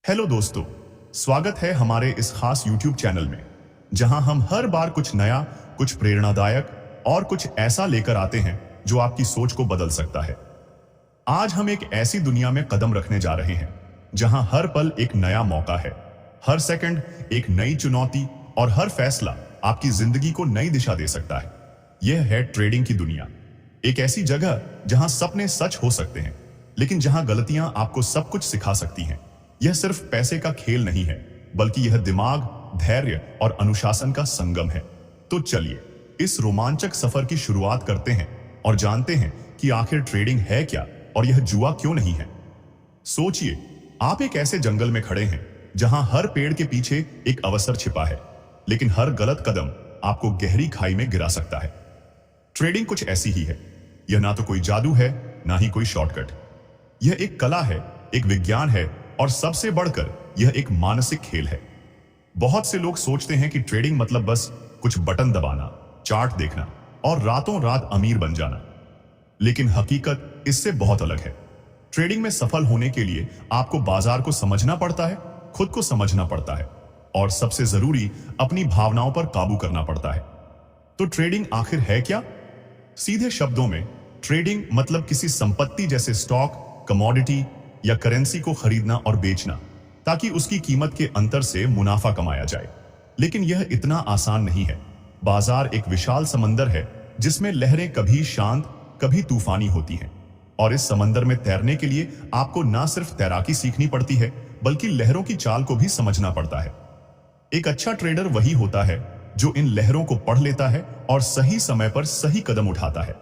Hello दोस्तों, स्वागत है हमारे इस खास YouTube चैनल में जहां हम हर बार कुछ नया, कुछ प्रेरणादायक और कुछ ऐसा लेकर आते हैं जो आपकी सोच को बदल सकता है। आज हम एक ऐसी दुनिया में कदम रखने जा रहे हैं जहां हर पल एक नया मौका है, हर सेकंड एक नई चुनौती और हर फैसला आपकी जिंदगी को नई दिशा दे सकता है। यह है ट्रेडिंग की दुनिया, एक ऐसी जगह जहां सपने सच हो सकते हैं, लेकिन जहां गलतियां आपको सब कुछ सिखा सकती हैं। यह सिर्फ पैसे का खेल नहीं है, बल्कि यह दिमाग, धैर्य और अनुशासन का संगम है। तो चलिए इस रोमांचक सफर की शुरुआत करते हैं और जानते हैं कि आखिर ट्रेडिंग है क्या और यह जुआ क्यों नहीं है। सोचिए, आप एक ऐसे जंगल में खड़े हैं जहां हर पेड़ के पीछे एक अवसर छिपा है, लेकिन हर गलत कदम आपको गहरी खाई में गिरा सकता है। ट्रेडिंग कुछ ऐसी ही है। यह ना तो कोई जादू है, ना ही कोई शॉर्टकट। यह एक कला है, एक विज्ञान है और सबसे बढ़कर यह एक मानसिक खेल है। बहुत से लोग सोचते हैं कि ट्रेडिंग मतलब बस कुछ बटन दबाना, चार्ट देखना और रातों रात अमीर बन जाना, लेकिन हकीकत इससे बहुत अलग है। ट्रेडिंग में सफल होने के लिए आपको बाजार को समझना पड़ता है, खुद को समझना पड़ता है और सबसे जरूरी अपनी भावनाओं पर काबू करना पड़ता है। तो ट्रेडिंग आखिर है क्या? सीधे शब्दों में ट्रेडिंग मतलब किसी संपत्ति जैसे स्टॉक, कमोडिटी या करेंसी को खरीदना और बेचना ताकि उसकी कीमत के अंतर से मुनाफा कमाया जाए। लेकिन यह इतना आसान नहीं है। बाजार एक विशाल समंदर है जिसमें लहरें कभी शांत, कभी तूफानी होती हैं, और इस समंदर में तैरने के लिए आपको ना सिर्फ तैराकी सीखनी पड़ती है, बल्कि लहरों की चाल को भी समझना पड़ता है। एक अच्छा ट्रेडर वही होता है जो इन लहरों को पढ़ लेता है और सही समय पर सही कदम उठाता है।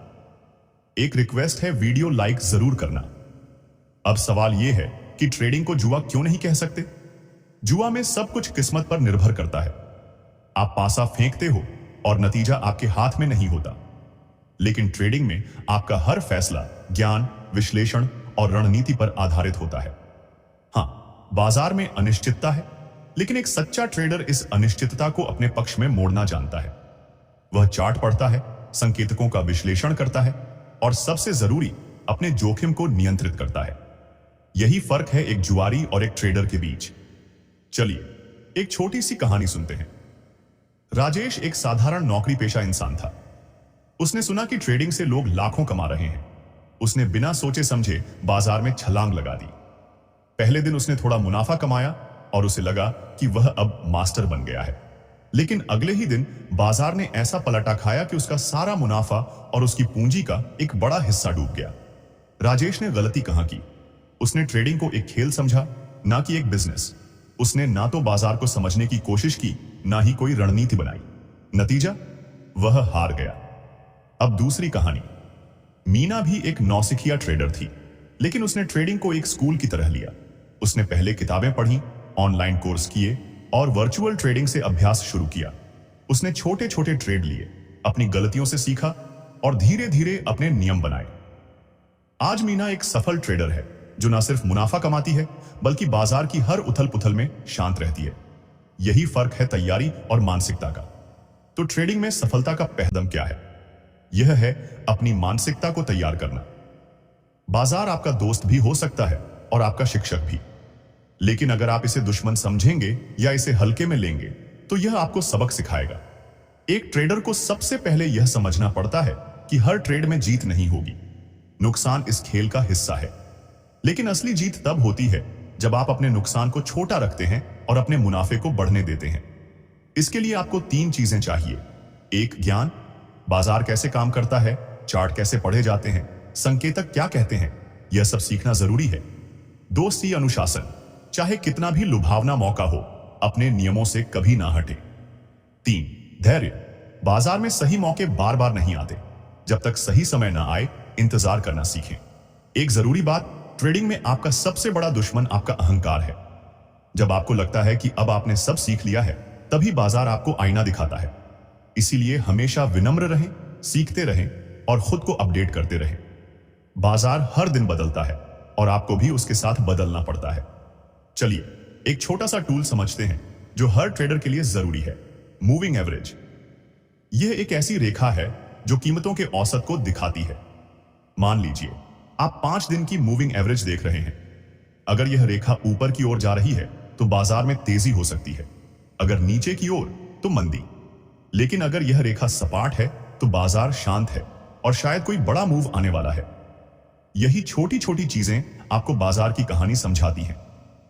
एक रिक्वेस्ट है, वीडियो लाइक जरूर करना। अब सवाल यह है कि ट्रेडिंग को जुआ क्यों नहीं कह सकते? जुआ में सब कुछ किस्मत पर निर्भर करता है। आप पासा फेंकते हो और नतीजा आपके हाथ में नहीं होता, लेकिन ट्रेडिंग में आपका हर फैसला ज्ञान, विश्लेषण और रणनीति पर आधारित होता है। हाँ, बाजार में अनिश्चितता है, लेकिन एक सच्चा ट्रेडर इस अनिश्चितता को अपने पक्ष में मोड़ना जानता है। वह चार्ट पढ़ता है, संकेतकों का विश्लेषण करता है और सबसे जरूरी, अपने जोखिम को नियंत्रित करता है। यही फर्क है एक जुआरी और एक ट्रेडर के बीच। चलिए एक छोटी सी कहानी सुनते हैं। राजेश एक साधारण नौकरी पेशा इंसान था। उसने सुना कि ट्रेडिंग से लोग लाखों कमा रहे हैं। उसने बिना सोचे समझे बाजार में छलांग लगा दी। पहले दिन उसने थोड़ा मुनाफा कमाया और उसे लगा कि वह अब मास्टर बन गया है। लेकिन अगले ही दिन बाजार ने ऐसा पलटा खाया कि उसका सारा मुनाफा और उसकी पूंजी का एक बड़ा हिस्सा डूब गया। राजेश ने गलती कहां की? उसने ट्रेडिंग को एक खेल समझा, ना कि एक बिजनेस। उसने ना तो बाजार को समझने की कोशिश की, ना ही कोई रणनीति बनाई। नतीजा, वह हार गया। अब दूसरी कहानी। मीना भी एक नौसिखिया ट्रेडर थी, लेकिन उसने ट्रेडिंग को एक स्कूल की तरह लिया। उसने पहले किताबें पढ़ी, ऑनलाइन कोर्स किए और वर्चुअल ट्रेडिंग से अभ्यास शुरू किया। उसने छोटे छोटे ट्रेड लिए, अपनी गलतियों से सीखा और धीरे धीरे अपने नियम बनाए। आज मीना एक सफल ट्रेडर है जो न सिर्फ मुनाफा कमाती है, बल्कि बाजार की हर उथल पुथल में शांत रहती है। यही फर्क है तैयारी और मानसिकता का। तो ट्रेडिंग में सफलता का पहला कदम क्या है? यह है अपनी मानसिकता को तैयार करना। बाजार आपका दोस्त भी हो सकता है और आपका शिक्षक भी, लेकिन अगर आप इसे दुश्मन समझेंगे या इसे हल्के में लेंगे तो यह आपको सबक सिखाएगा। एक ट्रेडर को सबसे पहले यह समझना पड़ता है कि हर ट्रेड में जीत नहीं होगी। नुकसान इस खेल का हिस्सा है, लेकिन असली जीत तब होती है जब आप अपने नुकसान को छोटा रखते हैं और अपने मुनाफे को बढ़ने देते हैं। इसके लिए आपको 3 चीजें चाहिए। एक, ज्ञान, बाजार कैसे काम करता है, चार्ट कैसे पढ़े जाते हैं, संकेतक क्या कहते हैं, यह सब सीखना जरूरी है। 2, सी, अनुशासन। चाहे कितना भी लुभावना मौका हो, अपने नियमों से कभी ना हटे। 3, धैर्य। बाजार में सही मौके बार बार नहीं आते। जब तक सही समय ना आए, इंतजार करना सीखें। एक जरूरी बात, ट्रेडिंग में आपका सबसे बड़ा दुश्मन आपका अहंकार है। जब आपको लगता है कि अब आपने सब सीख लिया है, तभी बाजार आपको आईना दिखाता है। इसीलिए हमेशा विनम्र रहें, सीखते रहें और खुद को अपडेट करते रहें। बाजार हर दिन बदलता है और आपको भी उसके साथ बदलना पड़ता है। चलिए एक छोटा सा टूल समझते हैं जो हर ट्रेडर के लिए जरूरी है, मूविंग एवरेज। यह एक ऐसी रेखा है जो कीमतों के औसत को दिखाती है। मान लीजिए आप 5 दिन की मूविंग एवरेज देख रहे हैं। अगर यह रेखा ऊपर की ओर जा रही है तो बाजार में तेजी हो सकती है, अगर नीचे की ओर तो मंदी। लेकिन अगर यह रेखा सपाट है तो बाजार शांत है और शायद कोई बड़ा मूव आने वाला है। यही छोटी छोटी चीजें आपको बाजार की कहानी समझाती हैं।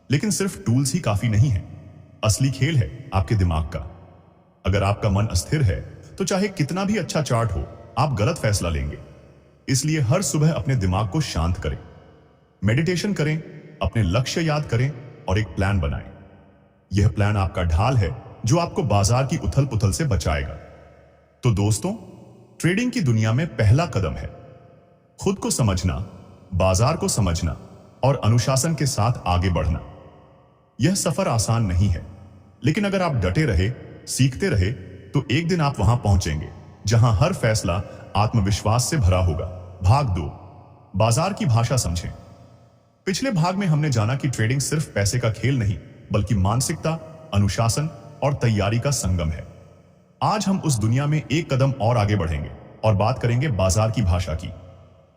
लेकिन सिर्फ टूल्स ही काफी नहीं है, असली खेल है आपके दिमाग का। अगर आपका मन अस्थिर है तो चाहे कितना भी अच्छा चार्ट हो, आप गलत फैसला लेंगे। इसलिए हर सुबह अपने दिमाग को शांत करें, मेडिटेशन करें, अपने लक्ष्य याद करें और एक प्लान बनाएं। यह प्लान आपका ढाल है जो आपको बाजार की उथल पुथल से बचाएगा। तो दोस्तों, ट्रेडिंग की दुनिया में पहला कदम है खुद को समझना, बाजार को समझना और अनुशासन के साथ आगे बढ़ना। यह सफर आसान नहीं है, लेकिन अगर आप डटे रहे, सीखते रहे, तो एक दिन आप वहां पहुंचेंगे जहां हर फैसला आत्मविश्वास से भरा होगा। भाग 2, बाजार की भाषा समझें। पिछले भाग में हमने जाना कि ट्रेडिंग सिर्फ पैसे का खेल नहीं, बल्कि मानसिकता, अनुशासन और तैयारी का संगम है। आज हम उस दुनिया में एक कदम और आगे बढ़ेंगे और बात करेंगे बाजार की भाषा की।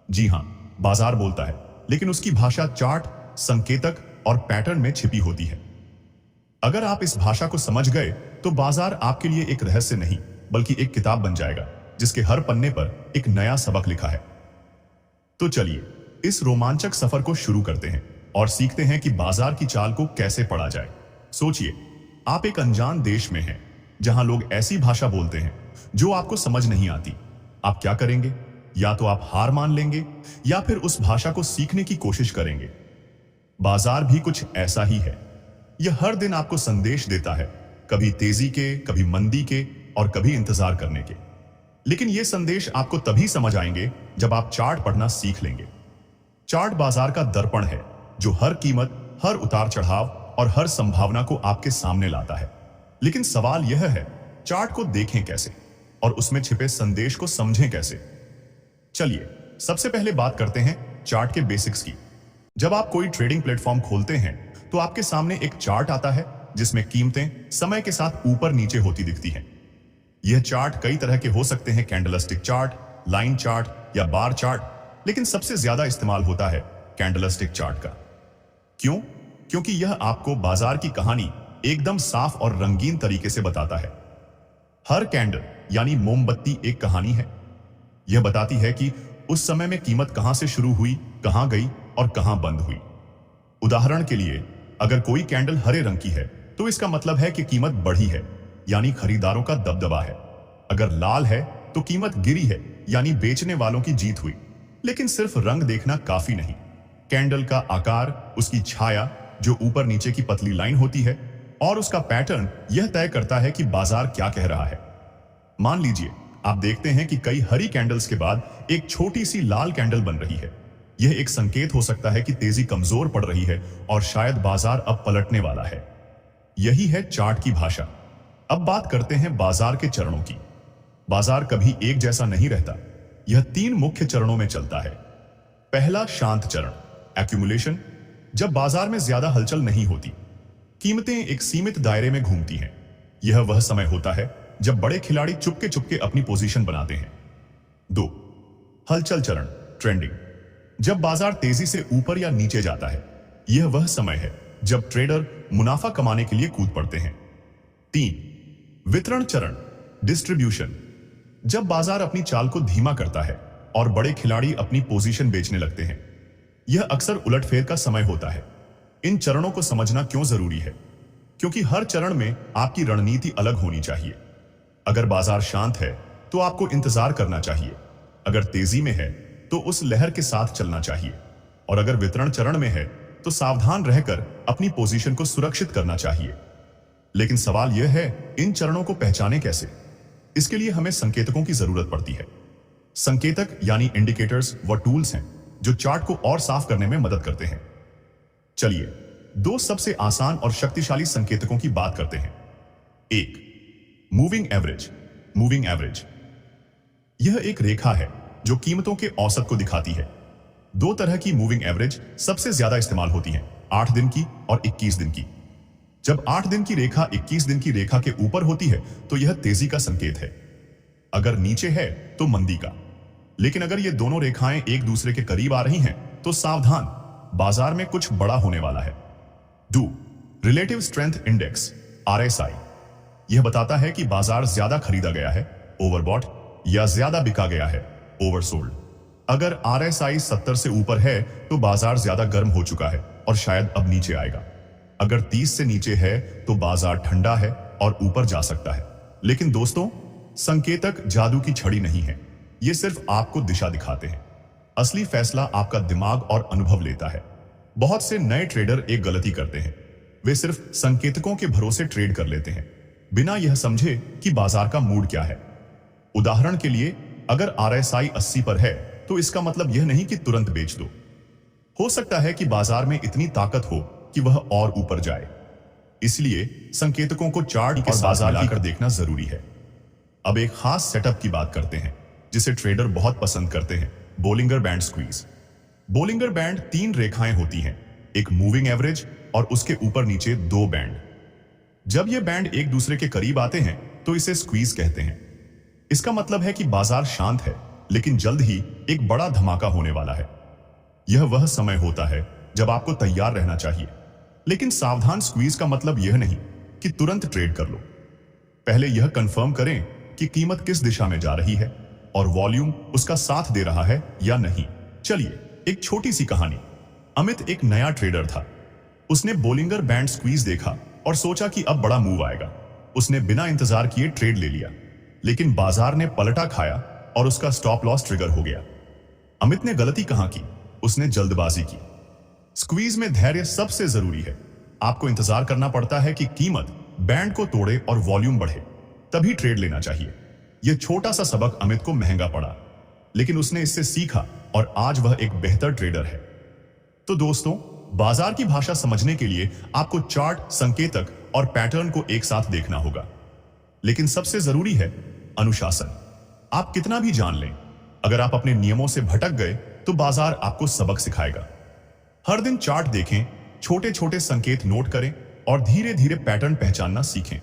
जी हां, बाजार बोलता है, लेकिन उसकी भाषा चार्ट, संकेतक और पैटर्न में छिपी होती है। अगर आप इस भाषा को समझ गए तो बाजार आपके लिए एक रहस्य नहीं, बल्कि एक किताब बन जाएगा जिसके हर पन्ने पर एक नया सबक लिखा है। तो चलिए इस रोमांचक सफर को शुरू करते हैं और सीखते हैं कि बाजार की चाल को कैसे पढ़ा जाए। सोचिए, आप एक अनजान देश में हैं जहां लोग ऐसी भाषा बोलते हैं जो आपको समझ नहीं आती। आप क्या करेंगे? या तो आप हार मान लेंगे या फिर उस भाषा को सीखने की कोशिश करेंगे। बाजार भी कुछ ऐसा ही है। यह हर दिन आपको संदेश देता है, कभी तेजी के, कभी मंदी के और कभी इंतजार करने के। लेकिन ये संदेश आपको तभी समझ आएंगे जब आप चार्ट पढ़ना सीख लेंगे। चार्ट बाजार का दर्पण है जो हर कीमत, हर उतार चढ़ाव और हर संभावना को आपके सामने लाता है। लेकिन सवाल यह है, चार्ट को देखें कैसे और उसमें छिपे संदेश को समझें कैसे। चलिए सबसे पहले बात करते हैं चार्ट के बेसिक्स की। जब आप कोई ट्रेडिंग प्लेटफॉर्म खोलते हैं तो आपके सामने एक चार्ट आता है जिसमें कीमतें समय के साथ ऊपर नीचे होती दिखती हैं। यह चार्ट कई तरह के हो सकते हैं, कैंडलस्टिक चार्ट, लाइन चार्ट या बार चार्ट, लेकिन सबसे ज्यादा इस्तेमाल होता है कैंडलस्टिक चार्ट का। क्यों? क्योंकि यह आपको बाजार की कहानी एकदम साफ और रंगीन तरीके से बताता है। हर कैंडल यानी मोमबत्ती एक कहानी है। यह बताती है कि उस समय में कीमत कहां से शुरू हुई, कहां गई और कहां बंद हुई। उदाहरण के लिए, अगर कोई कैंडल हरे रंग की है तो इसका मतलब है कि कीमत बढ़ी है, यानी खरीदारों का दबदबा है। अगर लाल है तो कीमत गिरी है, यानी बेचने वालों की जीत हुई। लेकिन सिर्फ रंग देखना काफी नहीं। कैंडल का आकार, उसकी छाया जो ऊपर नीचे की पतली लाइन होती है, और उसका पैटर्न यह तय करता है कि बाजार क्या कह रहा है। मान लीजिए आप देखते हैं कि कई हरी कैंडल्स के बाद एक छोटी सी लाल कैंडल बन रही है। यह एक संकेत हो सकता है कि तेजी कमजोर पड़ रही है और शायद बाजार अब पलटने वाला है। यही है चार्ट की भाषा। अब बात करते हैं बाजार के चरणों की। बाजार कभी एक जैसा नहीं रहता। यह 3 मुख्य चरणों में चलता है। पहला शांत चरण, एक्यूमुलेशन, जब बाजार में ज्यादा हलचल नहीं होती, कीमतें एक सीमित दायरे में घूमती हैं। यह वह समय होता है जब बड़े खिलाड़ी चुपके चुपके अपनी पोजीशन बनाते हैं। 2, हलचल चरण, ट्रेंडिंग, जब बाजार तेजी से ऊपर या नीचे जाता है। यह वह समय है जब ट्रेडर मुनाफा कमाने के लिए कूद पड़ते हैं। 3, वितरण चरण, डिस्ट्रीब्यूशन, जब बाजार अपनी चाल को धीमा करता है और बड़े खिलाड़ी अपनी पोजीशन बेचने लगते हैं। यह अक्सर उलटफेर का समय होता है। इन चरणों को समझना क्यों जरूरी है? क्योंकि हर चरण में आपकी रणनीति अलग होनी चाहिए। अगर बाजार शांत है तो आपको इंतजार करना चाहिए। अगर तेजी में है तो उस लहर के साथ चलना चाहिए। और अगर वितरण चरण में है तो सावधान रहकर अपनी पोजीशन को सुरक्षित करना चाहिए। लेकिन सवाल यह है, इन चरणों को पहचाने कैसे? इसके लिए हमें संकेतकों की जरूरत पड़ती है। संकेतक यानी इंडिकेटर्स व टूल्स हैं जो चार्ट को और साफ करने में मदद करते हैं। चलिए 2 सबसे आसान और शक्तिशाली संकेतकों की बात करते हैं। 1, मूविंग एवरेज। मूविंग एवरेज यह एक रेखा है जो कीमतों के औसत को दिखाती है। 2 तरह की मूविंग एवरेज सबसे ज्यादा इस्तेमाल होती हैं, 8 दिन की और 21 दिन की। जब 8 दिन की रेखा 21 दिन की रेखा के ऊपर होती है तो यह तेजी का संकेत है। अगर नीचे है तो मंदी का। लेकिन अगर ये दोनों रेखाएं एक दूसरे के करीब आ रही हैं तो सावधान, बाजार में कुछ बड़ा होने वाला है। 2. Relative strength index RSI। यह बताता है कि बाजार ज्यादा खरीदा गया है ओवरबॉट या ज्यादा बिका गया है ओवरसोल्ड। अगर RSI 70 से ऊपर है तो बाजार ज्यादा गर्म हो चुका है और शायद अब नीचे आएगा। अगर 30 से नीचे है तो बाजार ठंडा है और ऊपर जा सकता है। लेकिन दोस्तों, संकेतक जादू की छड़ी नहीं है, ये सिर्फ आपको दिशा दिखाते हैं। असली फैसला आपका दिमाग और अनुभव लेता है। बहुत से नए ट्रेडर एक गलती करते हैं, वे सिर्फ संकेतकों के भरोसे ट्रेड कर लेते हैं बिना यह समझे कि बाजार का मूड क्या है। उदाहरण के लिए, अगर RSI 80 पर है तो इसका मतलब यह नहीं कि तुरंत बेच दो। हो सकता है कि बाजार में इतनी ताकत हो कि वह और ऊपर जाए। इसलिए संकेतकों को चार्ट के साथ मिलाकर देखना जरूरी है। अब एक खास सेटअप की बात करते हैं जिसे ट्रेडर बहुत पसंद करते हैं, Bollinger band squeeze. Bollinger band 3 रेखाएं होती हैं, एक मूविंग एवरेज और उसके ऊपर नीचे 2 बैंड। जब ये बैंड एक दूसरे के करीब आते हैं तो इसे स्क्वीज कहते हैं। इसका मतलब है कि बाजार शांत है, लेकिन जल्द ही एक बड़ा धमाका होने वाला है। यह वह समय होता है जब आपको तैयार रहना चाहिए। लेकिन सावधान, स्क्वीज का मतलब यह नहीं कि तुरंत ट्रेड कर लो। पहले यह कंफर्म करें कि कीमत किस दिशा में जा रही है और वॉल्यूम उसका साथ दे रहा है या नहीं। चलिए, एक छोटी सी कहानी। अमित एक नया ट्रेडर था। उसने बोलिंगर बैंड स्क्वीज देखा और सोचा कि अब बड़ा मूव आएगा। उसने बिना इंतजार किए ट्रेड ले लिया, लेकिन बाजार ने पलटा खाया और उसका स्टॉप लॉस ट्रिगर हो गया। अमित ने गलती कहां की? उसने जल्दबाजी की। स्क्वीज में धैर्य सबसे जरूरी है। आपको इंतजार करना पड़ता है कि कीमत बैंड को तोड़े और वॉल्यूम बढ़े, तभी ट्रेड लेना चाहिए। यह छोटा सा सबक अमित को महंगा पड़ा, लेकिन उसने इससे सीखा और आज वह एक बेहतर ट्रेडर है। तो दोस्तों, बाजार की भाषा समझने के लिए आपको चार्ट, संकेतक और पैटर्न को एक साथ देखना होगा। लेकिन सबसे जरूरी है अनुशासन। आप कितना भी जान लें, अगर आप अपने नियमों से भटक गए तो बाजार आपको सबक सिखाएगा। हर दिन चार्ट देखें, छोटे छोटे संकेत नोट करें और धीरे धीरे पैटर्न पहचानना सीखें।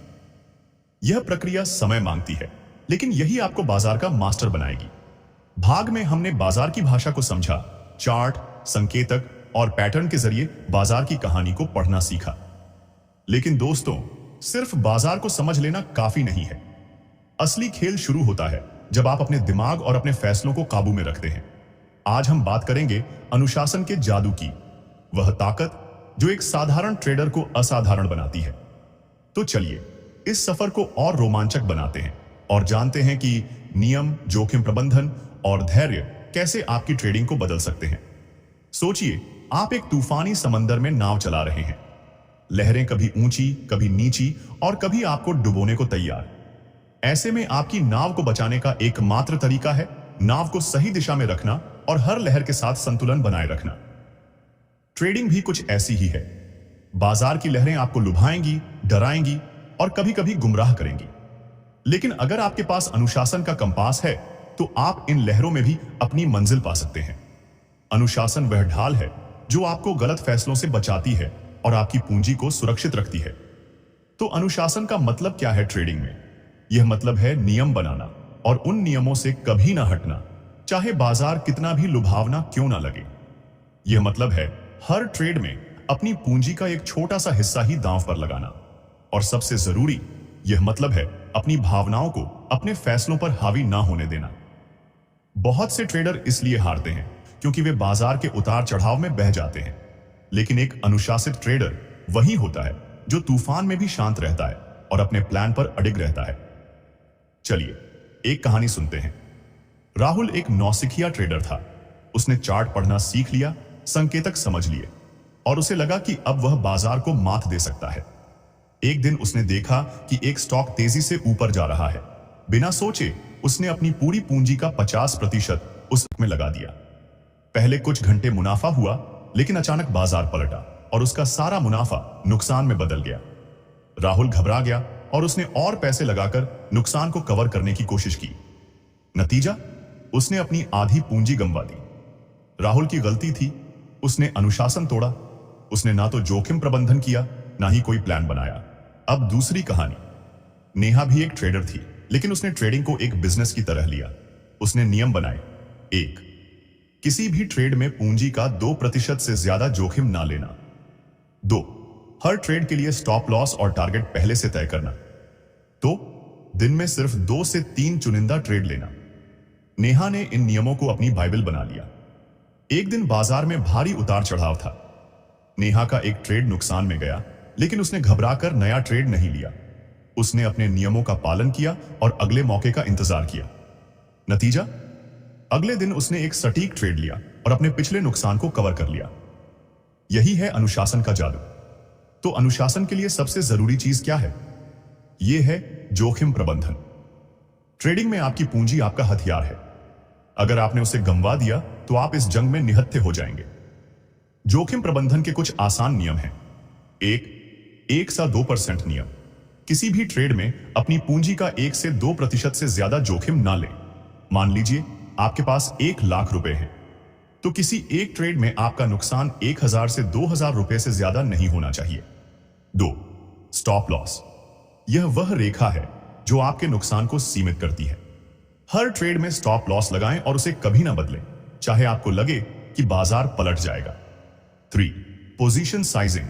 यह प्रक्रिया समय मांगती है, लेकिन यही आपको बाजार का मास्टर बनाएगी। भाग में हमने बाजार की भाषा को समझा, चार्ट, संकेतक और पैटर्न के जरिए बाजार की कहानी को पढ़ना सीखा। लेकिन दोस्तों, सिर्फ बाजार को समझ लेना काफी नहीं है। असली खेल शुरू होता है जब आप अपने दिमाग और अपने फैसलों को काबू में रखते हैं। आज हम बात करेंगे अनुशासन के जादू की, वह ताकत जो एक साधारण ट्रेडर को असाधारण बनाती है। तो चलिए, इस सफर को और रोमांचक बनाते हैं और जानते हैं कि नियम, जोखिम प्रबंधन और धैर्य कैसे आपकी ट्रेडिंग को बदल सकते हैं। सोचिए, आप एक तूफानी समंदर में नाव चला रहे हैं। लहरें कभी ऊंची, कभी नीची और कभी आपको डुबोने को तैयार। ऐसे में आपकी नाव को बचाने का एकमात्र तरीका है नाव को सही दिशा में रखना और हर लहर के साथ संतुलन बनाए रखना। ट्रेडिंग भी कुछ ऐसी ही है। बाजार की लहरें आपको लुभाएंगी, डराएंगी और कभी कभी गुमराह करेंगी। लेकिन अगर आपके पास अनुशासन का कंपास है तो आप इन लहरों में भी अपनी मंजिल पा सकते हैं। अनुशासन वह ढाल है जो आपको गलत फैसलों से बचाती है और आपकी पूंजी को सुरक्षित रखती है। तो अनुशासन का मतलब क्या है ट्रेडिंग में? यह मतलब है नियम बनाना और उन नियमों से कभी ना हटना, चाहे बाजार कितना भी लुभावना क्यों ना लगे। यह मतलब है हर ट्रेड में अपनी पूंजी का एक छोटा सा हिस्सा ही दांव पर लगाना। और सबसे जरूरी, यह मतलब है अपनी भावनाओं को अपने फैसलों पर हावी ना होने देना। बहुत से ट्रेडर इसलिए हारते हैं क्योंकि वे बाजार के उतार चढ़ाव में बह जाते हैं। लेकिन एक अनुशासित ट्रेडर वही होता है जो तूफान में भी शांत रहता है और अपने प्लान पर अडिग रहता है। चलिए, एक कहानी सुनते हैं। राहुल एक नौसिखिया ट्रेडर था। उसने चार्ट पढ़ना सीख लिया, संकेतक समझ लिए और उसे लगा कि अब वह बाजार को मात दे सकता है। एक दिन उसने देखा कि एक स्टॉक तेजी से ऊपर जा रहा है। बिना सोचे उसने अपनी पूरी पूंजी का 50% उस में लगा दिया। पहले कुछ घंटे मुनाफा हुआ, लेकिन अचानक बाजार पलटा और उसका सारा मुनाफा नुकसान में बदल गया। राहुल घबरा गया और उसने और पैसे लगाकर नुकसान को कवर करने की कोशिश की। नतीजा, उसने अपनी आधी पूंजी गंवा दी। राहुल की गलती थी, उसने अनुशासन तोड़ा। उसने ना तो जोखिम प्रबंधन किया, ना ही कोई प्लान बनाया। अब दूसरी कहानी। नेहा भी एक ट्रेडर थी, लेकिन उसने ट्रेडिंग को एक बिजनेस की तरह लिया। उसने नियम बनाए। 1. किसी भी ट्रेड में पूंजी का 2% से ज्यादा जोखिम ना लेना। 2. हर ट्रेड के लिए स्टॉप लॉस और टारगेट पहले से तय करना। तो दिन में सिर्फ 2 से 3 चुनिंदा ट्रेड लेना। नेहा ने इन नियमों को अपनी बाइबल बना लिया। एक दिन बाजार में भारी उतार चढ़ाव था। नेहा का एक ट्रेड नुकसान में गया, लेकिन उसने घबराकर नया ट्रेड नहीं लिया। उसने अपने नियमों का पालन किया और अगले मौके का इंतजार किया। नतीजा, अगले दिन उसने एक सटीक ट्रेड लिया और अपने पिछले नुकसान को कवर कर लिया। यही है अनुशासन का जादू। तो अनुशासन के लिए सबसे जरूरी चीज क्या है? यह है जोखिम प्रबंधन। ट्रेडिंग में आपकी पूंजी आपका हथियार है। अगर आपने उसे गंवा दिया तो आप इस जंग में निहत्थे हो जाएंगे। जोखिम प्रबंधन के कुछ आसान नियम हैं। 1 से 2% नियम। किसी भी ट्रेड में अपनी पूंजी का 1 से 2% से ज्यादा जोखिम ना लें। मान लीजिए आपके पास 1 लाख रुपए हैं, तो किसी एक ट्रेड में आपका नुकसान 1000 से 2000 रुपए से ज्यादा नहीं होना चाहिए। 2. Stop loss. यह वह रेखा है जो आपके नुकसान को सीमित करती है। हर ट्रेड में स्टॉप लॉस लगाएं और उसे कभी ना बदलें, चाहे आपको लगे कि बाजार पलट जाएगा। 3. Position sizing.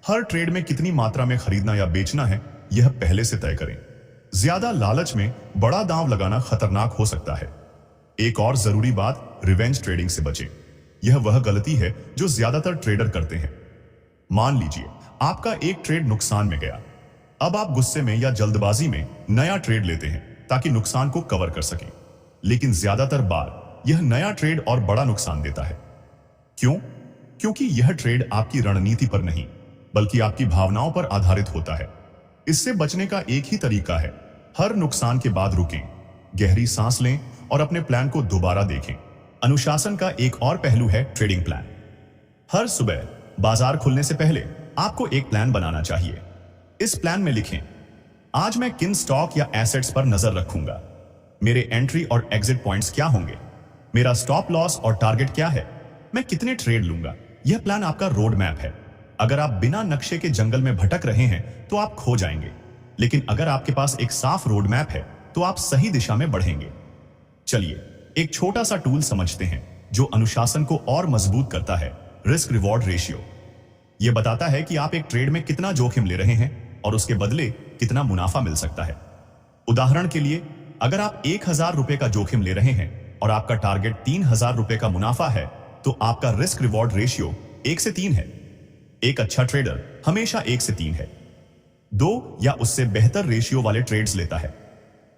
हर ट्रेड में कितनी मात्रा में खरीदना या बेचना है, यह पहले से तय करें। ज्यादा लालच में बड़ा दांव लगाना खतरनाक हो सकता है। एक और जरूरी बात, रिवेंज ट्रेडिंग से बचें। यह वह गलती है जो ज्यादातर ट्रेडर करते हैं। मान लीजिए आपका एक ट्रेड नुकसान में गया। अब आप गुस्से में या जल्दबाजी में नया ट्रेड लेते हैं ताकि नुकसान को कवर कर सकें। लेकिन ज्यादातर बार यह नया ट्रेड और बड़ा नुकसान देता है। क्यों? क्योंकि यह ट्रेड आपकी रणनीति पर नहीं, बल्कि आपकी भावनाओं पर आधारित होता है। इससे बचने का एक ही तरीका है, हर नुकसान के बाद रुकें, गहरी सांस लें और अपने प्लान को दोबारा देखें। अनुशासन का एक और पहलू है ट्रेडिंग प्लान। हर सुबह बाजार खुलने से पहले आपको एक प्लान बनाना चाहिए। इस प्लान में लिखें, आज मैं किन स्टॉक या एसेट्स पर नजर रखूंगा, मेरे एंट्री और एग्जिट पॉइंट्स क्या होंगे, मेरा स्टॉप लॉस और टारगेट क्या है, मैं कितने ट्रेड लूंगा। यह प्लान आपका रोड मैप है। अगर आप बिना नक्शे के जंगल में भटक रहे हैं तो आप खो जाएंगे, लेकिन अगर आपके पास एक साफ रोड मैप है तो आप सही दिशा में बढ़ेंगे। चलिए एक छोटा सा टूल समझते हैं जो अनुशासन को और मजबूत करता है, रिस्क रिवॉर्ड रेशियो। यह बताता है कि आप एक ट्रेड में कितना जोखिम ले रहे हैं और उसके बदले कितना मुनाफा मिल सकता है। उदाहरण के लिए, अगर आप 1000 रुपए का जोखिम ले रहे हैं और आपका टारगेट 3000 रुपए का मुनाफा है, तो आपका रिस्क रिवॉर्ड रेशियो 1 से 3 है। एक अच्छा ट्रेडर हमेशा 1 से 3 है, 2 या उससे बेहतर रेशियो वाले ट्रेड्स लेता है।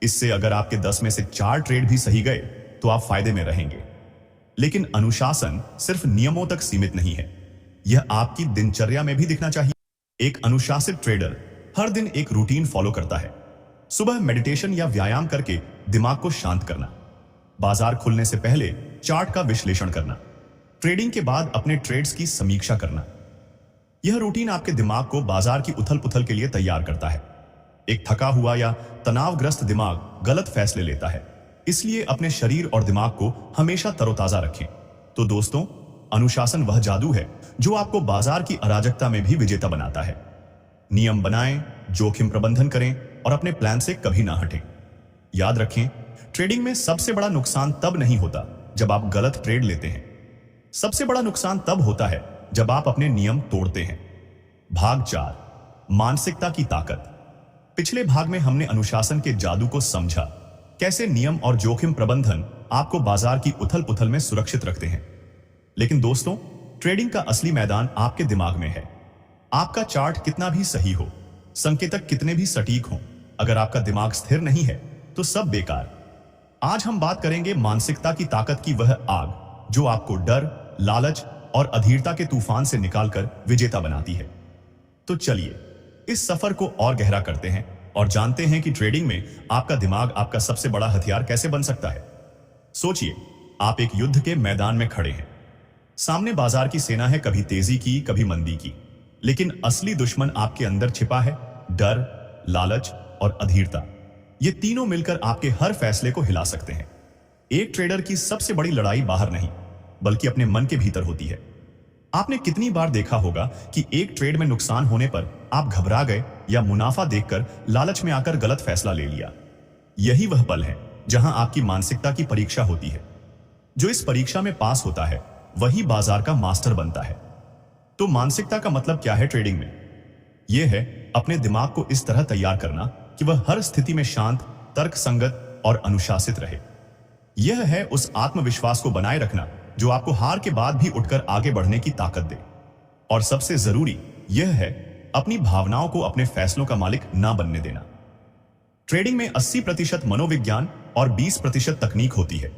इससे अगर आपके 10 में से 4 ट्रेड भी सही गए तो आप फायदे में रहेंगे। लेकिन अनुशासन सिर्फ नियमों तक सीमित नहीं है, यह आपकी दिनचर्या में भी दिखना चाहिए। एक अनुशासित ट्रेडर हर दिन एक रूटीन फॉलो करता है। सुबह मेडिटेशन या व्यायाम करके दिमाग को शांत करना, बाजार खुलने से पहले चार्ट का विश्लेषण करना, ट्रेडिंग के बाद अपने ट्रेड्स की समीक्षा करना। यह रूटीन आपके दिमाग को बाजार की उथल पुथल के लिए तैयार करता है। एक थका हुआ या तनावग्रस्त दिमाग गलत फैसले लेता है, इसलिए अपने शरीर और दिमाग को हमेशा तरोताजा रखें। तो दोस्तों, अनुशासन वह जादू है जो आपको बाजार की अराजकता में भी विजेता बनाता है। नियम बनाएं, जोखिम प्रबंधन करें और अपने प्लान से कभी ना हटें। याद रखें, ट्रेडिंग में सबसे बड़ा नुकसान तब नहीं होता जब आप गलत ट्रेड लेते हैं। सबसे बड़ा नुकसान तब होता है जब आप अपने नियम तोड़ते हैं। भाग 4, मानसिकता की ताकत। पिछले भाग में हमने अनुशासन के जादू को समझा, कैसे नियम और जोखिम प्रबंधन आपको बाजार की उथल पुथल में सुरक्षित रखते हैं। लेकिन दोस्तों, ट्रेडिंग का असली मैदान आपके दिमाग में है। आपका चार्ट कितना भी सही हो, संकेतक कितने भी सटीक हों, अगर आपका दिमाग स्थिर नहीं है तो सब बेकार। आज हम बात करेंगे मानसिकता की ताकत की, वह आग जो आपको डर, लालच और अधीरता के तूफान से निकालकर विजेता बनाती है। तो चलिए इस सफर को और गहरा करते हैं और जानते हैं कि ट्रेडिंग में आपका दिमाग आपका सबसे बड़ा हथियार कैसे बन सकता है। सोचिए, आप एक युद्ध के मैदान में खड़े हैं। सामने बाजार की सेना है, कभी तेजी की, कभी मंदी की। लेकिन असली दुश्मन आपके अंदर छिपा है, डर, लालच और अधीरता। ये तीनों मिलकर आपके हर फैसले को हिला सकते हैं। एक ट्रेडर की सबसे बड़ी लड़ाई बाहर नहीं, बल्कि अपने मन के भीतर होती है। आपने कितनी बार देखा होगा कि एक ट्रेड में नुकसान होने पर आप घबरा गए या मुनाफा देखकर लालच में आकर गलत फैसला ले लिया। यही वह पल है जहां आपकी मानसिकता की परीक्षा होती है। जो इस परीक्षा में पास होता है वही बाजार का मास्टर बनता है। तो मानसिकता का मतलब क्या है ट्रेडिंग में? यह है अपने दिमाग को इस तरह तैयार करना कि वह हर स्थिति में शांत, तर्कसंगत और अनुशासित रहे। यह है उस आत्मविश्वास को बनाए रखना जो आपको हार के बाद भी उठकर आगे बढ़ने की ताकत दे। और सबसे जरूरी यह है अपनी भावनाओं को अपने फैसलों का मालिक ना बनने देना। ट्रेडिंग में 80% मनोविज्ञान और 20% तकनीक होती है।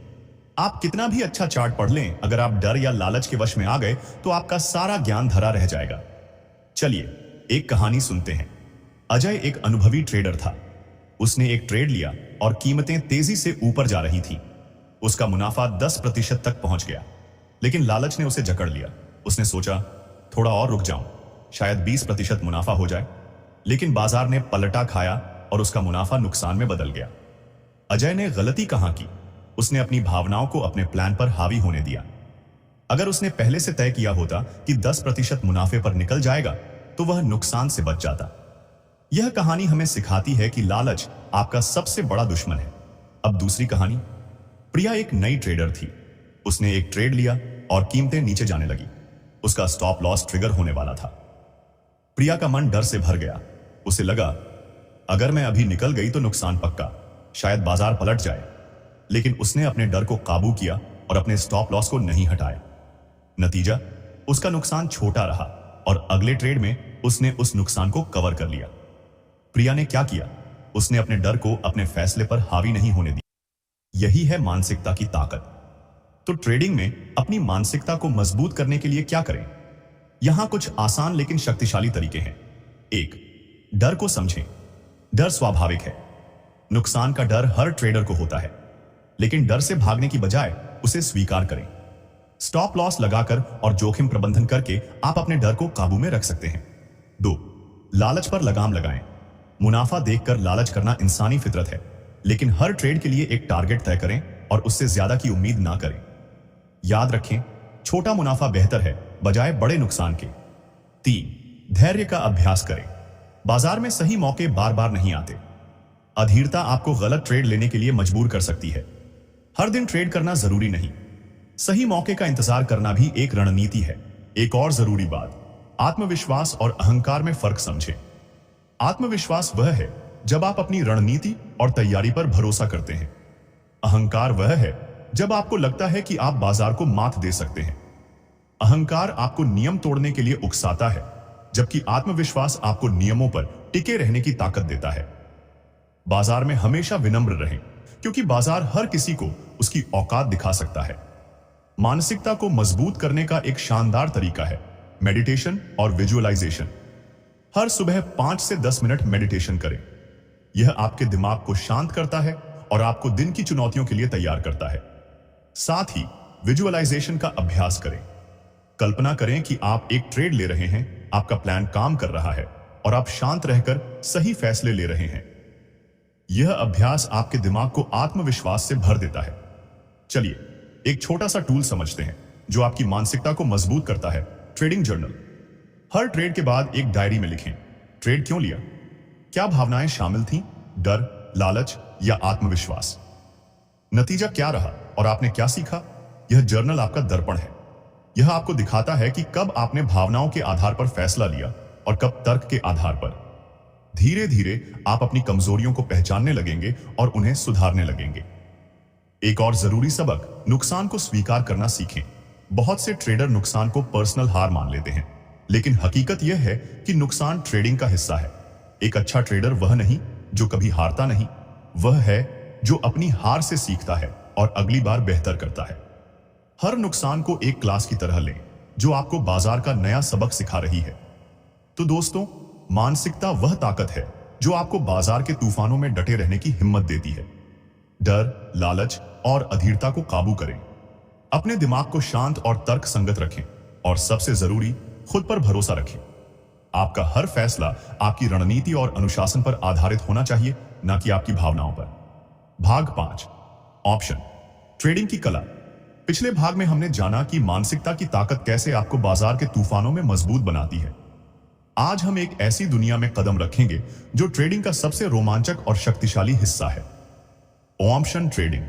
आप कितना भी अच्छा चार्ट पढ़ लें, अगर आप डर या लालच के वश में आ गए तो आपका सारा ज्ञान धरा रह जाएगा। चलिए एक कहानी सुनते हैं। अजय एक अनुभवी ट्रेडर था। उसने एक ट्रेड लिया और कीमतें तेजी से ऊपर जा रही थी। उसका मुनाफा 10% तक पहुंच गया, लेकिन लालच ने उसे जकड़ लिया। उसने सोचा थोड़ा और रुक जाऊं, शायद 20% मुनाफा हो जाए। लेकिन बाजार ने पलटा खाया और उसका मुनाफा नुकसान में बदल गया। अजय ने गलती कहां की? उसने अपनी भावनाओं को अपने प्लान पर हावी होने दिया। अगर उसने पहले से तय किया होता कि 10% मुनाफे पर निकल जाएगा तो वह नुकसान से बच जाता। यह कहानी हमें सिखाती है कि लालच आपका सबसे बड़ा दुश्मन है। अब दूसरी कहानी। प्रिया एक नई ट्रेडर थी। उसने एक ट्रेड लिया और कीमतें नीचे जाने लगी। उसका स्टॉप लॉस ट्रिगर होने वाला था। प्रिया का मन डर से भर गया। उसे लगा अगर मैं अभी निकल गई तो नुकसान पक्का, शायद बाजार पलट जाए। लेकिन उसने अपने डर को काबू किया और अपने स्टॉप लॉस को नहीं हटाया। नतीजा, उसका नुकसान छोटा रहा और अगले ट्रेड में उसने उस नुकसान को कवर कर लिया। प्रिया ने क्या किया? उसने अपने डर को अपने फैसले पर हावी नहीं होने दिया। यही है मानसिकता की ताकत। तो ट्रेडिंग में अपनी मानसिकता को मजबूत करने के लिए क्या करें? यहां कुछ आसान लेकिन शक्तिशाली तरीके हैं। 1. डर को समझें। डर स्वाभाविक है। नुकसान का डर हर ट्रेडर को होता है, लेकिन डर से भागने की बजाय उसे स्वीकार करें। स्टॉप लॉस लगाकर और जोखिम प्रबंधन करके आप अपने डर को काबू में रख सकते हैं। 2. लालच पर लगाम लगाएं। मुनाफा देखकर लालच करना इंसानी फितरत है, लेकिन हर ट्रेड के लिए एक टारगेट तय करें और उससे ज्यादा की उम्मीद ना करें। याद रखें, छोटा मुनाफा बेहतर है बजाय बड़े नुकसान के। 3. धैर्य का अभ्यास करें। बाजार में सही मौके बार बार नहीं आते। अधीरता आपको गलत ट्रेड लेने के लिए मजबूर कर सकती है। हर दिन ट्रेड करना जरूरी नहीं, सही मौके का इंतजार करना भी एक रणनीति है। एक और जरूरी बात, आत्मविश्वास और अहंकार में फर्क समझें। आत्मविश्वास वह है जब आप अपनी रणनीति और तैयारी पर भरोसा करते हैं। अहंकार वह है जब आपको लगता है कि आप बाजार को मात दे सकते हैं। अहंकार आपको नियम तोड़ने के लिए उकसाता है, जबकि आत्मविश्वास आपको नियमों पर टिके रहने की ताकत देता है। बाजार में हमेशा विनम्र रहें, क्योंकि बाजार हर किसी को उसकी औकात दिखा सकता है। मानसिकता को मजबूत करने का एक शानदार तरीका है मेडिटेशन और विजुअलाइजेशन। हर सुबह 5 से 10 मिनट मेडिटेशन करें। यह आपके दिमाग को शांत करता है और आपको दिन की चुनौतियों के लिए तैयार करता है। साथ ही विजुअलाइजेशन का अभ्यास करें। कल्पना करें कि आप एक ट्रेड ले रहे हैं, आपका प्लान काम कर रहा है और आप शांत रहकर सही फैसले ले रहे हैं। यह अभ्यास आपके दिमाग को आत्मविश्वास से भर देता है। चलिए एक छोटा सा टूल समझते हैं जो आपकी मानसिकता को मजबूत करता है। Trading journal. हर ट्रेड के बाद एक डायरी में लिखें, ट्रेड क्यों लिया, क्या भावनाएं शामिल थीं, डर, लालच या आत्मविश्वास, नतीजा क्या रहा और आपने क्या सीखा। यह जर्नल आपका दर्पण है। यह आपको दिखाता है कि कब आपने भावनाओं के आधार पर फैसला लिया और कब तर्क के आधार पर। धीरे धीरे आप अपनी कमजोरियों को पहचानने लगेंगे और उन्हें सुधारने लगेंगे। एक और जरूरी सबक, नुकसान को स्वीकार करना सीखें। बहुत से ट्रेडर नुकसान को पर्सनल हार मान लेते हैं, लेकिन हकीकत यह है कि नुकसान ट्रेडिंग का हिस्सा है। एक अच्छा ट्रेडर वह नहीं जो कभी हारता नहीं, वह है जो अपनी हार से सीखता है और अगली बार बेहतर करता है। हर नुकसान को एक क्लास की तरह लें जो आपको बाजार का नया सबक सिखा रही है। तो दोस्तों, मानसिकता वह ताकत है जो आपको बाजार के तूफानों में डटे रहने की हिम्मत देती है। डर, लालच और अधीरता को काबू करें। अपने दिमाग को शांत और तर्क संगत रखें और सबसे जरूरी, खुद पर भरोसा रखें। आपका हर फैसला आपकी रणनीति और अनुशासन पर आधारित होना चाहिए, न कि आपकी भावनाओं पर। भाग 5, ऑप्शन ट्रेडिंग की कला। पिछले भाग में हमने जाना कि मानसिकता की ताकत कैसे आपको बाजार के तूफानों में मजबूत बनाती है। आज हम एक ऐसी दुनिया में कदम रखेंगे जो ट्रेडिंग का सबसे रोमांचक और शक्तिशाली हिस्सा है, ऑप्शन ट्रेडिंग।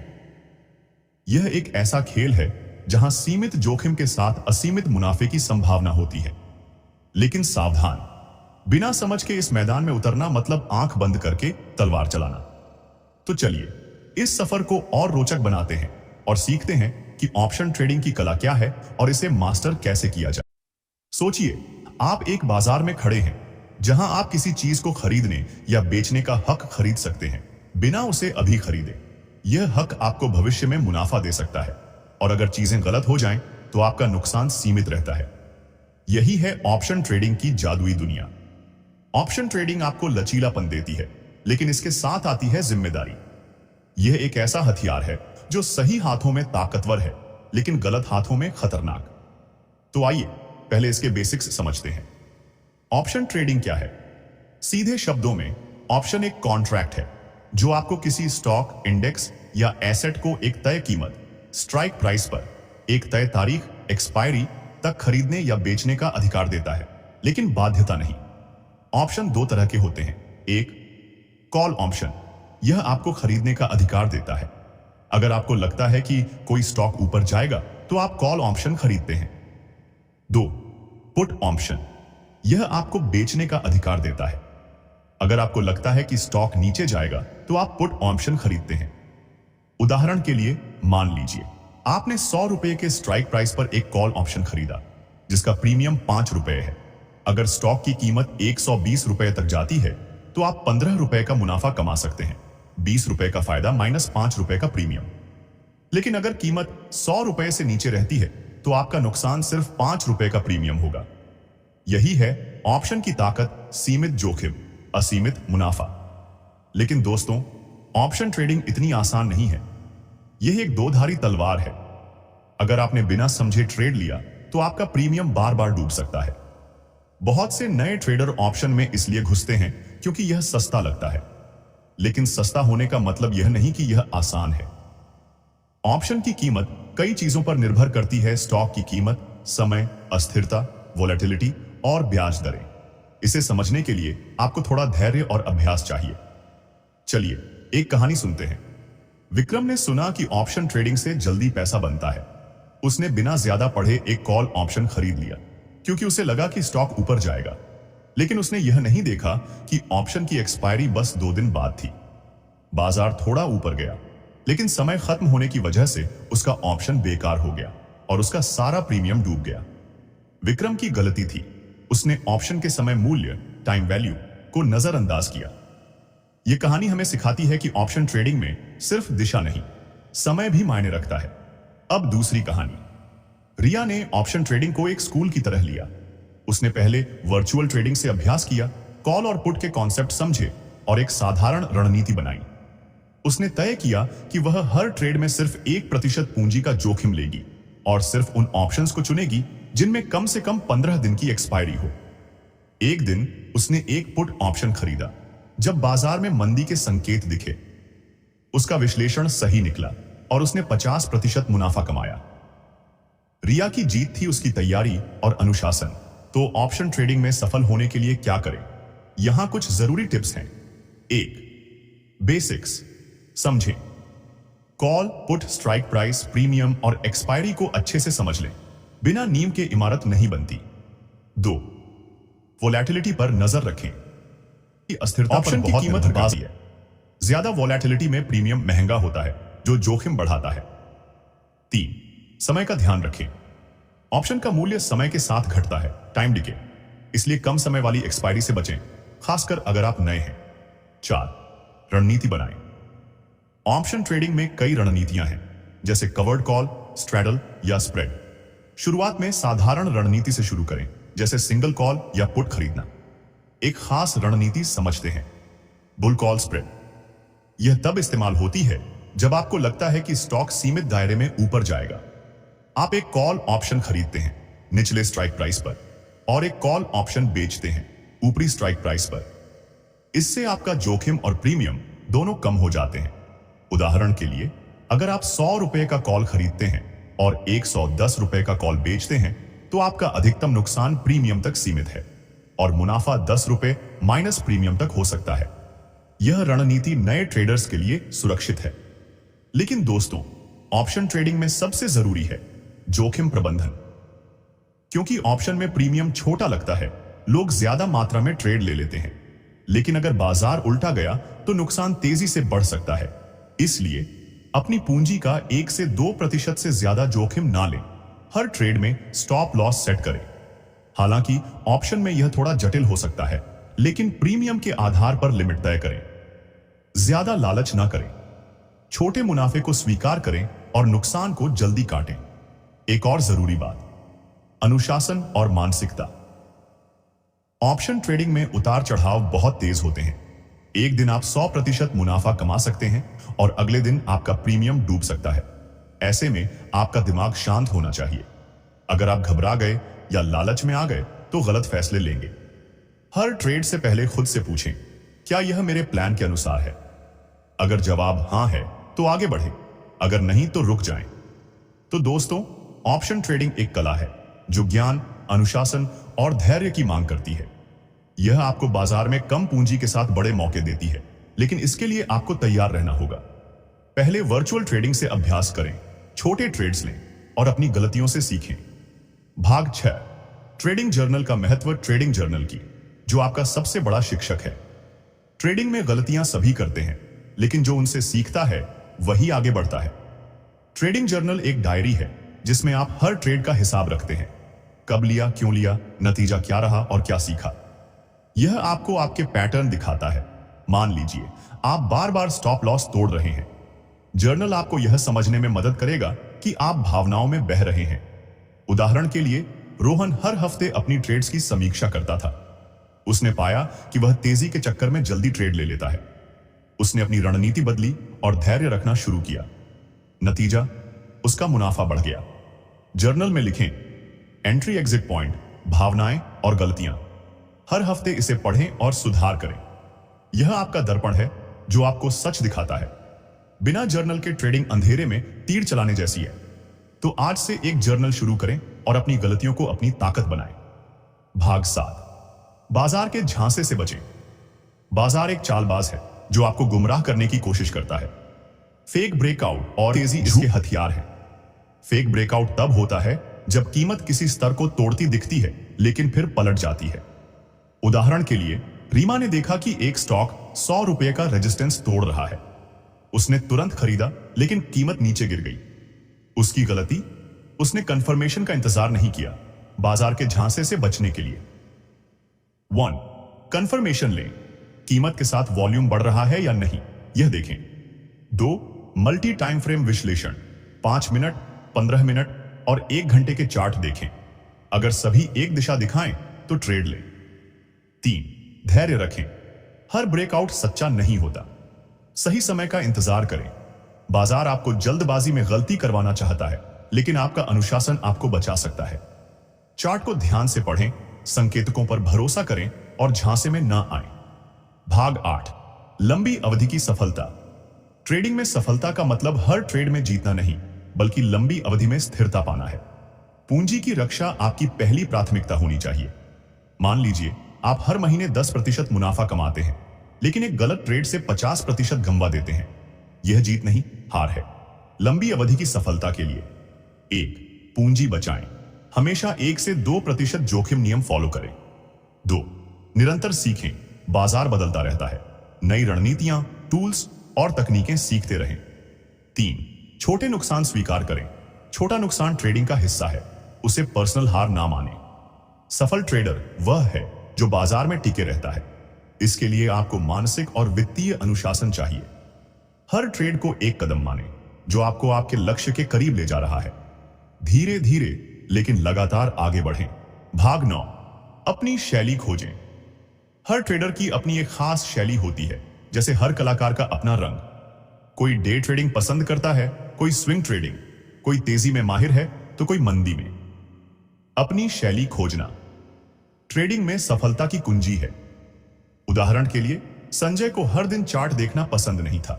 यह एक ऐसा खेल है जहां सीमित जोखिम के साथ असीमित मुनाफे की संभावना होती है। लेकिन सावधान, बिना समझ के इस मैदान में उतरना मतलब आंख बंद करके तलवार चलाना। तो चलिए इस सफर को और रोचक बनाते हैं और सीखते हैं कि ऑप्शन ट्रेडिंग की कला क्या है और इसे मास्टर कैसे किया जाए। सोचिए, आप एक बाजार में खड़े हैं जहां आप किसी चीज को खरीदने या बेचने का हक खरीद सकते हैं बिना उसे अभी खरीदे। यह हक आपको भविष्य में मुनाफा दे सकता है और अगर चीजें गलत हो जाएं तो आपका नुकसान सीमित रहता है। यही है ऑप्शन ट्रेडिंग की जादुई दुनिया। ऑप्शन ट्रेडिंग आपको लचीलापन देती है, लेकिन इसके साथ आती है जिम्मेदारी। यह एक ऐसा हथियार है जो सही हाथों में ताकतवर है, लेकिन गलत हाथों में खतरनाक। तो आइए पहले इसके बेसिक्स समझते हैं। ऑप्शन ट्रेडिंग क्या है? सीधे शब्दों में ऑप्शन एक कॉन्ट्रैक्ट है जो आपको किसी स्टॉक, इंडेक्स या एसेट को एक तय कीमत, स्ट्राइक प्राइस पर एक तय तारीख, एक्सपायरी तक खरीदने या बेचने का अधिकार देता है, लेकिन बाध्यता नहीं। ऑप्शन दो तरह के होते हैं। एक, कॉल ऑप्शन। यह आपको खरीदने का अधिकार देता है। अगर आपको लगता है कि कोई स्टॉक ऊपर जाएगा तो आप कॉल ऑप्शन खरीदते हैं। दो, पुट ऑप्शन। यह आपको बेचने का अधिकार देता है। अगर आपको लगता है कि स्टॉक नीचे जाएगा तो आप पुट ऑप्शन खरीदते हैं। उदाहरण के लिए मान लीजिए आपने 100 रुपए के स्ट्राइक प्राइस पर एक कॉल ऑप्शन खरीदा जिसका प्रीमियम 5 रुपए है। अगर स्टॉक की कीमत 120 रुपए तक जाती है तो आप 15 रुपए का मुनाफा कमा सकते हैं, 20 रुपए का फायदा माइनस 5 रुपए का प्रीमियम। लेकिन अगर कीमत 100 रुपए से नीचे रहती है तो आपका नुकसान सिर्फ 5 रुपए का प्रीमियम होगा। यही है ऑप्शन की ताकत, सीमित जोखिम, असीमित मुनाफा। लेकिन दोस्तों, ऑप्शन ट्रेडिंग इतनी आसान नहीं है। यह एक दो-धारी तलवार है। अगर आपने बिना समझे ट्रेड लिया तो आपका प्रीमियम बार बार डूब सकता है। बहुत से नए ट्रेडर ऑप्शन में इसलिए घुसते हैं क्योंकि यह सस्ता लगता है, लेकिन सस्ता होने का मतलब यह नहीं कि यह आसान है। ऑप्शन की कीमत कई चीजों पर निर्भर करती है। स्टॉक की कीमत, समय, अस्थिरता, वोलेटिलिटी और ब्याज दरें। इसे समझने के लिए आपको थोड़ा धैर्य और अभ्यास चाहिए। चलिए एक कहानी सुनते हैं। विक्रम ने सुना कि ऑप्शन ट्रेडिंग से जल्दी पैसा बनता है। उसने बिना ज्यादा पढ़े एक कॉल ऑप्शन खरीद लिया क्योंकि उसे लगा कि स्टॉक ऊपर जाएगा। लेकिन उसने यह नहीं देखा कि ऑप्शन की एक्सपायरी बस 2 दिन बाद थी। बाजार थोड़ा ऊपर गया, लेकिन समय खत्म होने की वजह से उसका ऑप्शन बेकार हो गया और उसका सारा प्रीमियम डूब गया। विक्रम की गलती थी। उसने ऑप्शन के समय मूल्य, टाइम वैल्यू को नजरअंदाज किया। यह कहानी हमें सिखाती है कि ऑप्शन ट्रेडिंग में सिर्फ दिशा नहीं, समय भी मायने रखता है। अब दूसरी कहानी। रिया ने ऑप्शन ट्रेडिंग को एक स्कूल की तरह लिया। उसने पहले वर्चुअल ट्रेडिंग से अभ्यास किया, कॉल और पुट के कॉन्सेप्ट समझे और एक साधारण रणनीति बनाई। उसने तय किया कि वह हर ट्रेड में सिर्फ 1% पूंजी का जोखिम लेगी और सिर्फ उन ऑप्शंस को चुनेगी जिनमें कम से कम 15 दिन की एक्सपायरी हो। एक दिन उसने एक पुट ऑप्शन खरीदा जब बाजार में मंदी के संकेत दिखे। उसका विश्लेषण सही निकला और उसने 50% मुनाफा कमाया। रिया की जीत थी उसकी तैयारी और अनुशासन। तो ऑप्शन ट्रेडिंग में सफल होने के लिए क्या करें? यहां कुछ जरूरी टिप्स हैं। 1, बेसिक्स समझें। Call, put, strike price, premium और एक्सपायरी को अच्छे से समझ लें। बिना नींव के इमारत नहीं बनती। 2, वोलेटिलिटी पर नजर रखें। अस्थिरता ऑप्शन की कीमत बाजी है। ज्यादा वोलेटिलिटी में प्रीमियम महंगा होता है जो जोखिम बढ़ाता है। 3, समय का ध्यान रखें। ऑप्शन का मूल्य समय के साथ घटता है, टाइम डिके, इसलिए कम समय वाली एक्सपायरी से बचें, खासकर अगर आप नए हैं। 4, रणनीति बनाएं। ऑप्शन ट्रेडिंग में कई रणनीतियां हैं, जैसे कवर्ड कॉल, स्ट्रैडल या स्प्रेड। शुरुआत में साधारण रणनीति से शुरू करें, जैसे सिंगल कॉल या पुट खरीदना। एक खास रणनीति समझते हैं, बुल कॉल स्प्रेड। यह तब इस्तेमाल होती है जब आपको लगता है कि स्टॉक सीमित दायरे में ऊपर जाएगा। आप एक कॉल ऑप्शन खरीदते हैं निचले स्ट्राइक प्राइस पर और एक कॉल ऑप्शन बेचते हैं ऊपरी स्ट्राइक प्राइस पर। इससे आपका जोखिम और प्रीमियम दोनों कम हो जाते हैं। उदाहरण के लिए, अगर आप 100 रुपए का कॉल खरीदते हैं और 110 रुपए का कॉल बेचते हैं तो आपका अधिकतम नुकसान प्रीमियम तक सीमित है और मुनाफा 10 रुपए माइनस प्रीमियम तक हो सकता है। यह रणनीति नए ट्रेडर्स के लिए सुरक्षित है। लेकिन दोस्तों, ऑप्शन ट्रेडिंग में सबसे जरूरी है जोखिम प्रबंधन। क्योंकि ऑप्शन में प्रीमियम छोटा लगता है, लोग ज्यादा मात्रा में ट्रेड ले लेते हैं, लेकिन अगर बाजार उल्टा गया तो नुकसान तेजी से बढ़ सकता है। इसलिए अपनी पूंजी का 1 से 2% से ज्यादा जोखिम ना लें। हर ट्रेड में स्टॉप लॉस सेट करें। हालांकि ऑप्शन में यह थोड़ा जटिल हो सकता है, लेकिन प्रीमियम के आधार पर लिमिट तय करें। ज्यादा लालच ना करें, छोटे मुनाफे को स्वीकार करें और नुकसान को जल्दी काटें। एक और जरूरी बात, अनुशासन और मानसिकता। ऑप्शन ट्रेडिंग में उतार चढ़ाव बहुत तेज होते हैं। एक दिन आप 100% मुनाफा कमा सकते हैं और अगले दिन आपका प्रीमियम डूब सकता है। ऐसे में आपका दिमाग शांत होना चाहिए। अगर आप घबरा गए या लालच में आ गए तो गलत फैसले लेंगे। हर ट्रेड से पहले खुद से पूछें, क्या यह मेरे प्लान के अनुसार है? अगर जवाब हां है तो आगे बढ़ें, अगर नहीं तो रुक जाएं। तो दोस्तों, ऑप्शन ट्रेडिंग एक कला है जो ज्ञान, अनुशासन और धैर्य की मांग करती है। यह आपको बाजार में कम पूंजी के साथ बड़े मौके देती है, लेकिन इसके लिए आपको तैयार रहना होगा। पहले वर्चुअल ट्रेडिंग से अभ्यास करें, छोटे ट्रेड्स लें और अपनी गलतियों से सीखें। भाग 6, ट्रेडिंग जर्नल का महत्व। ट्रेडिंग जर्नल की, जो आपका सबसे बड़ा शिक्षक है। ट्रेडिंग में गलतियां सभी करते हैं, लेकिन जो उनसे सीखता है वही आगे बढ़ता है। ट्रेडिंग जर्नल एक डायरी है जिसमें आप हर ट्रेड का हिसाब रखते हैं। कब लिया, क्यों लिया, नतीजा क्या रहा और क्या सीखा। यह आपको आपके पैटर्न दिखाता है। मान लीजिए आप बार बार स्टॉप लॉस तोड़ रहे हैं। जर्नल आपको यह समझने में मदद करेगा कि आप भावनाओं में बह रहे हैं। उदाहरण के लिए, रोहन हर हफ्ते अपनी ट्रेड्स की समीक्षा करता था। उसने पाया कि वह तेजी के चक्कर में जल्दी ट्रेड ले लेता है। उसने अपनी रणनीति बदली और धैर्य रखना शुरू किया। नतीजा, उसका मुनाफा बढ़ गया। जर्नल में लिखें, एंट्री एग्जिट पॉइंट, भावनाएं और गलतियां। हर हफ्ते इसे पढ़ें और सुधार करें। यह आपका दर्पण है जो आपको सच दिखाता है। बिना जर्नल के ट्रेडिंग अंधेरे में तीर चलाने जैसी है। तो आज से एक जर्नल शुरू करें और अपनी गलतियों को अपनी ताकत बनाएं। भाग 7, बाजार के झांसे से बचें। बाजार एक चालबाज है जो आपको गुमराह करने की कोशिश करता है। फेक ब्रेकआउट और तेजी इसके हथियार हैं। फेक ब्रेकआउट तब होता है जब कीमत किसी स्तर को तोड़ती दिखती है लेकिन फिर पलट जाती है। उदाहरण के लिए, रीमा ने देखा कि एक स्टॉक 100 रुपए का रेजिस्टेंस तोड़ रहा है। उसने तुरंत खरीदा, लेकिन कीमत नीचे गिर गई। उसकी गलती, उसने कंफर्मेशन का इंतजार नहीं किया। बाजार के झांसे से बचने के लिए 1. कंफर्मेशन लें, कीमत के साथ वॉल्यूम बढ़ रहा है या नहीं, यह देखें। 2. मल्टी टाइम फ्रेम विश्लेषण, 5 मिनट, 15 मिनट और 1 घंटे के चार्ट देखें। अगर सभी एक दिशा दिखाएं तो ट्रेड लें। 3. धैर्य रखें, हर ब्रेकआउट सच्चा नहीं होता। सही समय का इंतजार करें। बाजार आपको जल्दबाजी में गलती करवाना चाहता है, लेकिन आपका अनुशासन आपको बचा सकता है। चार्ट को ध्यान से पढ़ें, संकेतकों पर भरोसा करें और झांसे में ना आएं। भाग 8, लंबी अवधि की सफलता। ट्रेडिंग में सफलता का मतलब हर ट्रेड में जीतना नहीं, बल्कि लंबी अवधि में स्थिरता पाना है। पूंजी की रक्षा आपकी पहली प्राथमिकता होनी चाहिए। मान लीजिए आप हर महीने 10% मुनाफा कमाते हैं, लेकिन एक गलत ट्रेड से 50% गंवा देते हैं। यह जीत नहीं, हार है। लंबी अवधि की सफलता के लिए 1. पूंजी बचाएं, हमेशा 1 से 2% जोखिम नियम फॉलो करें। 2. निरंतर सीखें, बाजार बदलता रहता है। नई रणनीतियां, टूल्स और तकनीकें सीखते रहें। 3. छोटे नुकसान स्वीकार करें, छोटा नुकसान ट्रेडिंग का हिस्सा है, उसे पर्सनल हार ना माने। सफल ट्रेडर वह है जो बाजार में टिके रहता है। इसके लिए आपको मानसिक और वित्तीय अनुशासन चाहिए। हर ट्रेड को एक कदम माने जो आपको आपके लक्ष्य के करीब ले जा रहा है। धीरे धीरे लेकिन लगातार आगे बढ़ें। भाग 9, अपनी शैली खोजें। हर ट्रेडर की अपनी एक खास शैली होती है, जैसे हर कलाकार का अपना रंग। कोई डे ट्रेडिंग पसंद करता है, कोई स्विंग ट्रेडिंग, कोई तेजी में माहिर है तो कोई मंदी में। अपनी शैली खोजना ट्रेडिंग में सफलता की कुंजी है। उदाहरण के लिए, संजय को हर दिन चार्ट देखना पसंद नहीं था।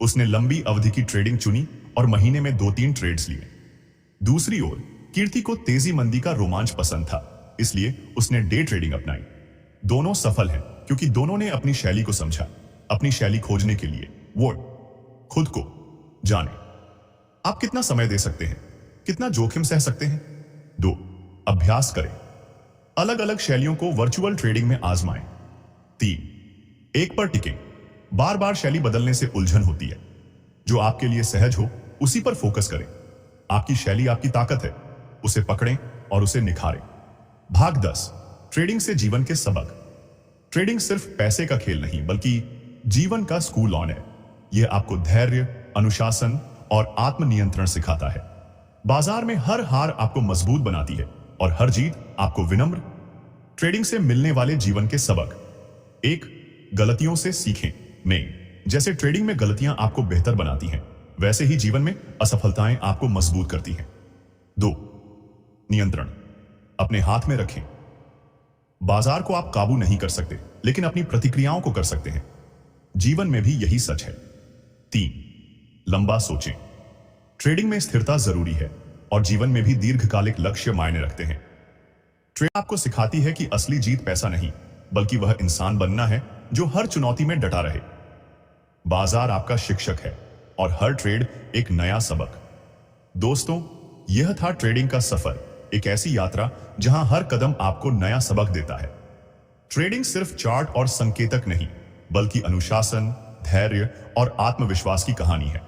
उसने लंबी अवधि की ट्रेडिंग चुनी और महीने में 2-3 ट्रेड्स लिए। दूसरी ओर, कीर्ति को तेजी मंदी का रोमांच पसंद था, इसलिए उसने डे ट्रेडिंग अपनाई। दोनों सफल हैं क्योंकि दोनों ने अपनी शैली को समझा। अपनी शैली खोजने के लिए वो खुद को जाने। आप कितना समय दे सकते हैं, कितना जोखिम सह सकते हैं। 2. अभ्यास करें, अलग अलग शैलियों को वर्चुअल ट्रेडिंग में आजमाएं। 3. एक पर टिकें, बार बार शैली बदलने से उलझन होती है। जो आपके लिए सहज हो उसी पर फोकस करें। आपकी शैली आपकी ताकत है, उसे पकड़ें और उसे निखारें। भाग 10. ट्रेडिंग से जीवन के सबक। ट्रेडिंग सिर्फ पैसे का खेल नहीं बल्कि जीवन का स्कूल ऑन है। यह आपको धैर्य, अनुशासन और आत्मनियंत्रण सिखाता है। बाजार में हर हार आपको मजबूत बनाती है और हर जीत आपको विनम्र। ट्रेडिंग से मिलने वाले जीवन के सबक। 1. गलतियों से सीखें। जैसे ट्रेडिंग में गलतियां आपको बेहतर बनाती हैं, वैसे ही जीवन में असफलताएं आपको मजबूत करती हैं। 2. नियंत्रण अपने हाथ में रखें। बाजार को आप काबू नहीं कर सकते, लेकिन अपनी प्रतिक्रियाओं को कर सकते हैं। जीवन में भी यही सच है। 3. लंबा सोचें। ट्रेडिंग में स्थिरता जरूरी है और जीवन में भी दीर्घकालिक लक्ष्य मायने रखते हैं। ट्रेड आपको सिखाती है कि असली जीत पैसा नहीं, बल्कि वह इंसान बनना है जो हर चुनौती में डटा रहे। बाजार आपका शिक्षक है और हर ट्रेड एक नया सबक। दोस्तों, यह था ट्रेडिंग का सफर, एक ऐसी यात्रा जहां हर कदम आपको नया सबक देता है। ट्रेडिंग सिर्फ चार्ट और संकेतक नहीं, बल्कि अनुशासन, धैर्य और आत्मविश्वास की कहानी है।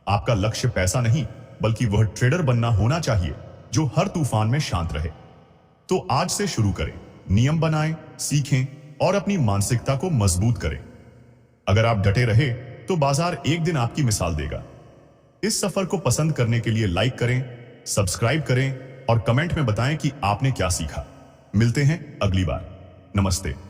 आपका लक्ष्य पैसा नहीं, बल्कि वह ट्रेडर बनना होना चाहिए जो हर तूफान में शांत रहे। तो आज से शुरू करें, नियम बनाएं, सीखें और अपनी मानसिकता को मजबूत करें। अगर आप डटे रहे तो बाजार एक दिन आपकी मिसाल देगा। इस सफर को पसंद करने के लिए लाइक करें, सब्सक्राइब करें और कमेंट में बताएं कि आपने क्या सीखा। मिलते हैं अगली बार। नमस्ते।